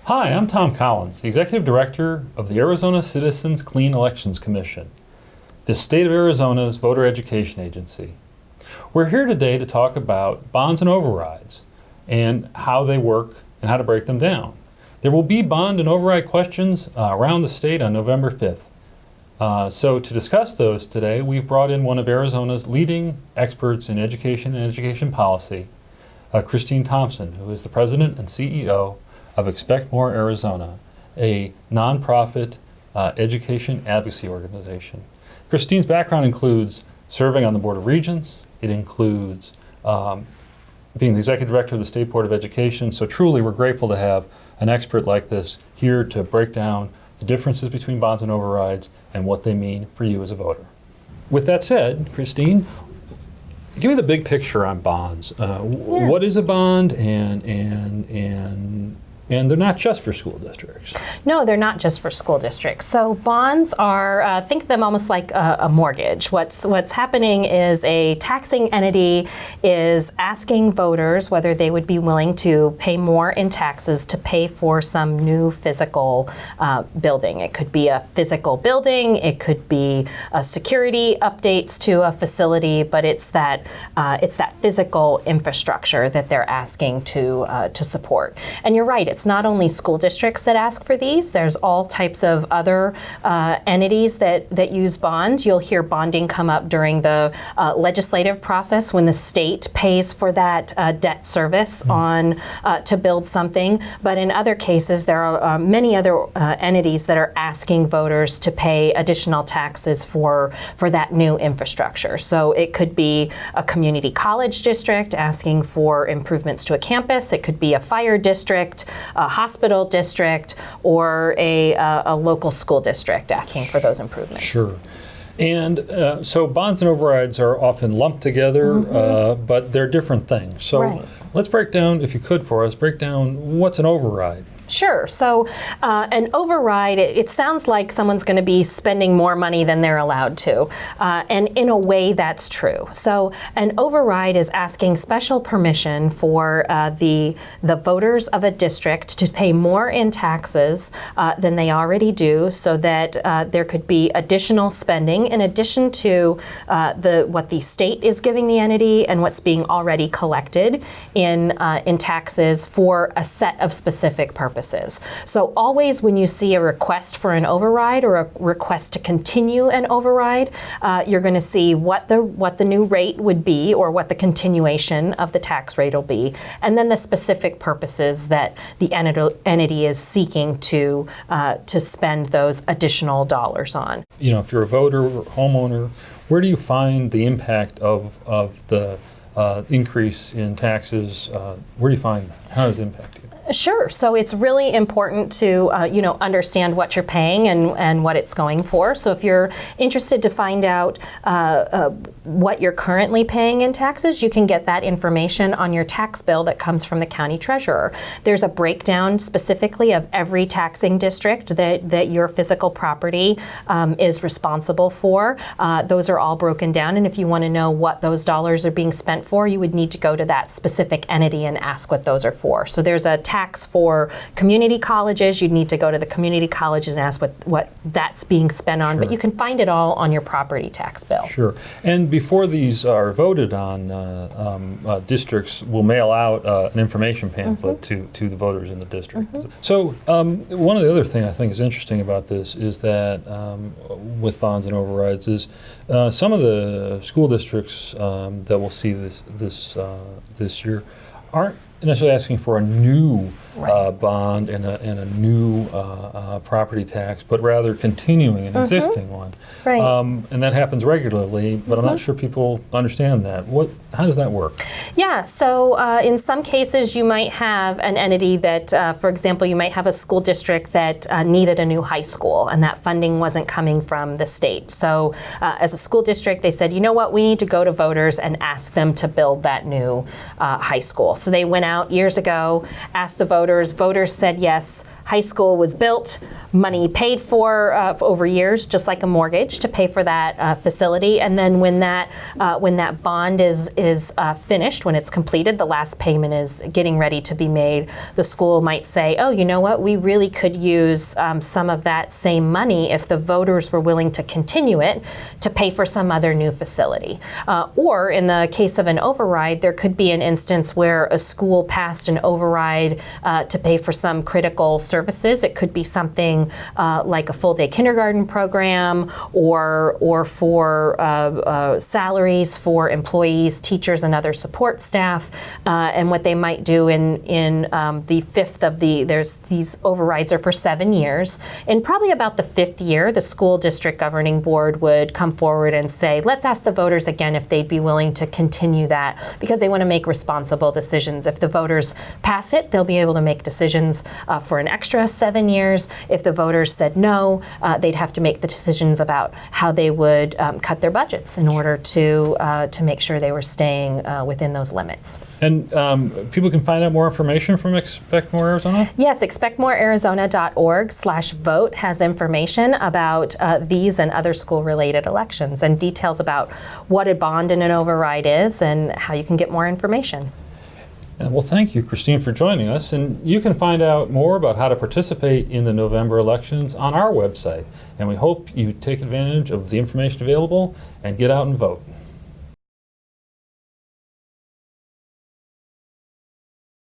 Hi, I'm Tom Collins, the Executive Director of the Arizona Citizens Clean Elections Commission, the state of Arizona's voter education agency. We're here today to talk about bonds and overrides and how they work and how to break them down. There will be bond and override questions around the state on November 5th. So to discuss those today, we've brought in one of Arizona's leading experts in education and education policy, Christine Thompson, who is the President and CEO of Expect More Arizona, a nonprofit education advocacy organization. Christine's background includes serving on the Board of Regents. It includes being the Executive Director of the State Board of Education. So truly, we're grateful to have an expert like this here to break down the differences between bonds and overrides and what they mean for you as a voter. With that said, Christine, give me the big picture on bonds. What is a bond, and they're not just for school districts. No, they're not just for school districts. So bonds are, think of them almost like a mortgage. What's happening is a taxing entity is asking voters whether they would be willing to pay more in taxes to pay for some new physical building. It could be a physical building, it could be security updates to a facility, but it's that physical infrastructure that they're asking to support. And you're right, it's not only school districts that ask for these. There's all types of other entities that use bonds. You'll hear bonding come up during the legislative process when the state pays for that debt service on to build something. But in other cases, there are many other entities that are asking voters to pay additional taxes for that new infrastructure. So it could be a community college district asking for improvements to a campus. It could be a fire district, a hospital district, or a local school district asking for those improvements. Sure. And so bonds and overrides are often lumped together, but they're different things. So let's break down, if you could for us, break down what's an override. Sure. So an override, it sounds like someone's going to be spending more money than they're allowed to. And in a way, that's true. So an override is asking special permission for the voters of a district to pay more in taxes than they already do, so that there could be additional spending in addition to what the state is giving the entity and what's being already collected in taxes for a set of specific purposes. So always when you see a request for an override or a request to continue an override, you're going to see what the new rate would be or what the continuation of the tax rate will be, and then the specific purposes that the entity is seeking to spend those additional dollars on. You know, if you're a voter or homeowner, where do you find the impact of the increase in taxes? Where do you find that? How does it impact you? Sure. So it's really important to understand what you're paying and what it's going for. So if you're interested to find out what you're currently paying in taxes, you can get that information on your tax bill that comes from the county treasurer. There's a breakdown specifically of every taxing district that your physical property is responsible for. Those are all broken down, and if you want to know what those dollars are being spent for, you would need to go to that specific entity and ask what those are for. So there's a tax for community colleges. You'd need to go to the community colleges and ask what that's being spent on, but you can find it all on your property tax bill. Sure. And before these are voted on, districts will mail out an information pamphlet to the voters in the district. So one of the other things I think is interesting about this is that with bonds and overrides is some of the school districts that will see this year aren't necessarily asking for a new bond and a new property tax, but rather continuing an existing one. And that happens regularly, but I'm not sure people understand that. How does that work? Yeah, so in some cases you might have an entity that, for example, you might have a school district that needed a new high school, and that funding wasn't coming from the state. So as a school district, they said, you know what, we need to go to voters and ask them to build that new high school. So they went out out years ago, asked the voters said yes. High school was built, money paid for over years, just like a mortgage, to pay for that facility. And then when that bond is finished, when it's completed, the last payment is getting ready to be made, the school might say, oh, you know what, we really could use some of that same money if the voters were willing to continue it to pay for some other new facility. Or in the case of an override, there could be an instance where a school passed an override to pay for some critical services. It could be something like a full-day kindergarten program, or for salaries for employees, teachers, and other support staff. And what they might do in the fifth of these overrides are for 7 years. In probably about the 5th year, the school district governing board would come forward and say, let's ask the voters again if they'd be willing to continue that, because they want to make responsible decisions. If the voters pass it, they'll be able to make decisions for an extra 7 years. If the voters said no, they'd have to make the decisions about how they would cut their budgets in order to make sure they were staying within those limits. And people can find out more information from Expect More Arizona? Yes, expectmorearizona.org/vote has information about these and other school-related elections, and details about what a bond and an override is and how you can get more information. Well, thank you, Christine, for joining us. And you can find out more about how to participate in the November elections on our website. And we hope you take advantage of the information available and get out and vote.